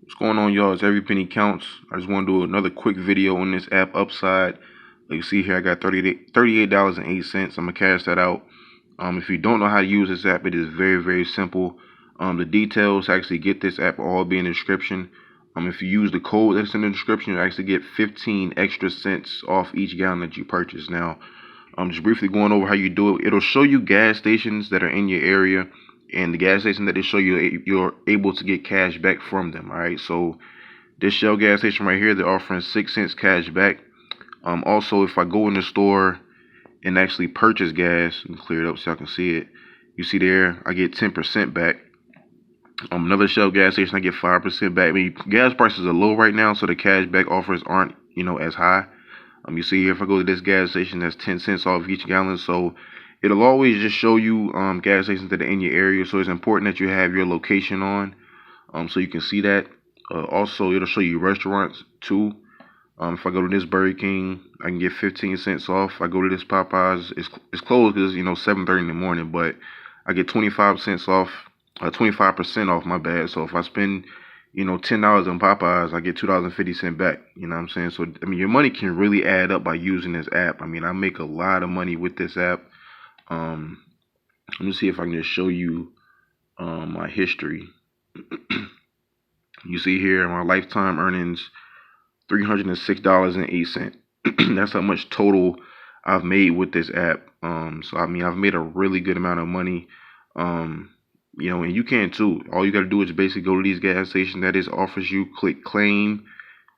What's going on, y'all? It's Every Penny Counts. I just want to do another quick video on this app, Upside. Like you see here, I got $38.08. I'm gonna cash that out. If you don't know how to use this app, it is very simple. The details to actually get this app will all be in the description. If you use the code that's in the description, you actually get 15 extra cents off each gallon that you purchase. Now, I'm just briefly going over how you do it. It'll show you gas stations that are in your area, and the gas station that they show you, you're able to get cash back from them. All right, so this Shell gas station right here, they're offering 6 cents cash back. Also, if I go in the store and actually purchase gas, and clear it up so I can see it, you see there, I get 10% back. Another Shell gas station, I get 5% back. I mean, gas prices are low right now, so the cash back offers aren't, as high. You see here, if I go to this gas station, that's 10 cents off each gallon. So it'll always just show you gas stations that are in your area. So it's important that you have your location on, so you can see that. Also, it'll show you restaurants too. If I go to this Burger King, I can get 15 cents off. If I go to this Popeyes, it's closed because 7:30 in the morning, but I get 25 cents off, 25% off, my bad. So if I spend $10 on Popeyes, I get $2.50 back. You know what I'm saying? So I mean, your money can really add up by using this app. I mean, I make a lot of money with this app. Let me see if I can just show you my history. You see here, my lifetime earnings, $306.08. That's how much total I've made with this app. So I mean, I've made a really good amount of money. And you can too. All you got to do is basically go to these gas stations that it offers you, click claim.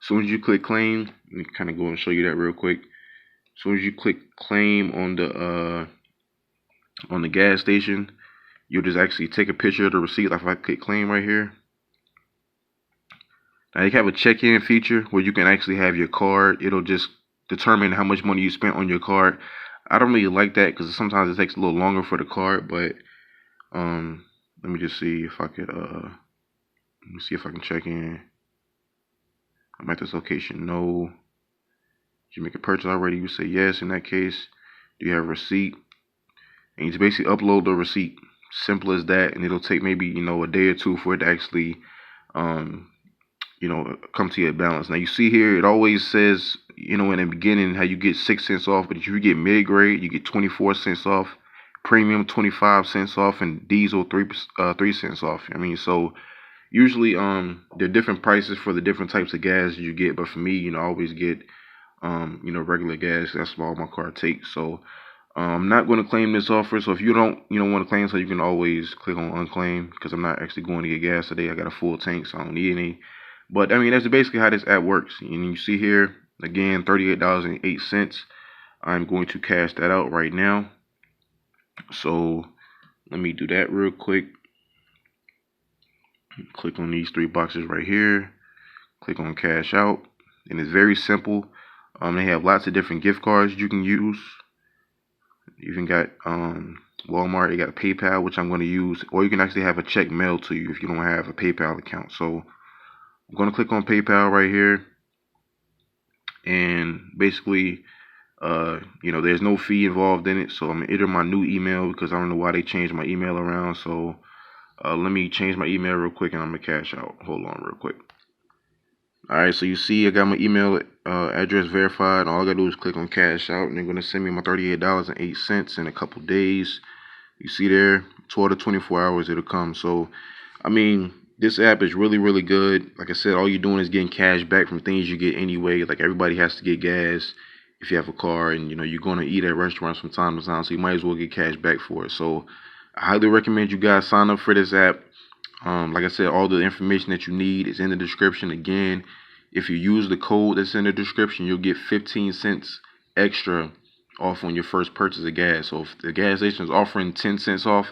As soon as you click claim, let me kind of go and show you that real quick. As soon as you click claim on the gas station, you'll just actually take a picture of the receipt. Like if I click claim right here. Now you have a check-in feature where you can actually have your card. It'll just determine how much money you spent on your card. I don't really like that because sometimes it takes a little longer for the card, but let me just see if I could let me see if I can check in. I'm at this location. No. Did you make a purchase already? You say yes. In that case, do you have a receipt? And you just basically upload the receipt. Simple as that. And it'll take maybe a day or two for it to actually come to your balance. Now you see here, it always says in the beginning how you get 6 cents off, but if you get mid-grade, you get 24 cents off. Premium 25 cents off, and diesel 3 cents off. I mean, so usually there are different prices for the different types of gas you get, but for me, I always get regular gas. That's all my car takes. So I'm not going to claim this offer. So if you don't want to claim, so you can always click on unclaim, because I'm not actually going to get gas today. I got a full tank, so I don't need any. But I mean, that's basically how this app works. And you see here again, $38.08. I'm going to cash that out right now. So let me do that real quick. Click on these 3 boxes right here. Click on cash out, and it's very simple. They have lots of different gift cards you can use. You even got Walmart. They got a PayPal, which I'm going to use, or you can actually have a check mailed to you if you don't have a PayPal account. So I'm going to click on PayPal right here, and basically there's no fee involved in it. So I'm gonna enter my new email because I don't know why they changed my email around. So let me change my email real quick, and I'm gonna cash out. Hold on real quick. Alright, so you see I got my email address verified. All I gotta do is click on cash out, and they're gonna send me my $38.08 in a couple days. You see there, 12 to 24 hours it'll come. So I mean, this app is really good. Like I said, all you're doing is getting cash back from things you get anyway. Like everybody has to get gas if you have a car, and you're going to eat at restaurants from time to time, so you might as well get cash back for it. So I highly recommend you guys sign up for this app. Like I said, all the information that you need is in the description. Again, if you use the code that's in the description, you'll get 15 cents extra off on your first purchase of gas. So if the gas station is offering 10 cents off,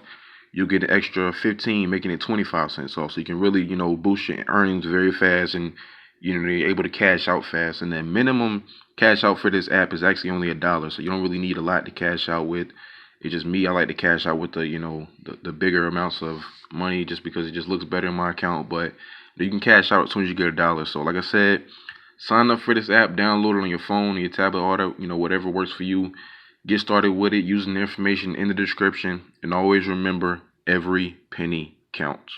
you'll get an extra 15, making it 25 cents off. So you can really boost your earnings very fast, and you're able to cash out fast. And the minimum cash out for this app is actually only $1, so you don't really need a lot to cash out with. It's just me, I like to cash out with the bigger amounts of money, just because it just looks better in my account. But you can cash out as soon as you get $1. So like I said, sign up for this app, download it on your phone, your tablet, or whatever works for you. Get started with it using the information in the description, and always remember, every penny counts.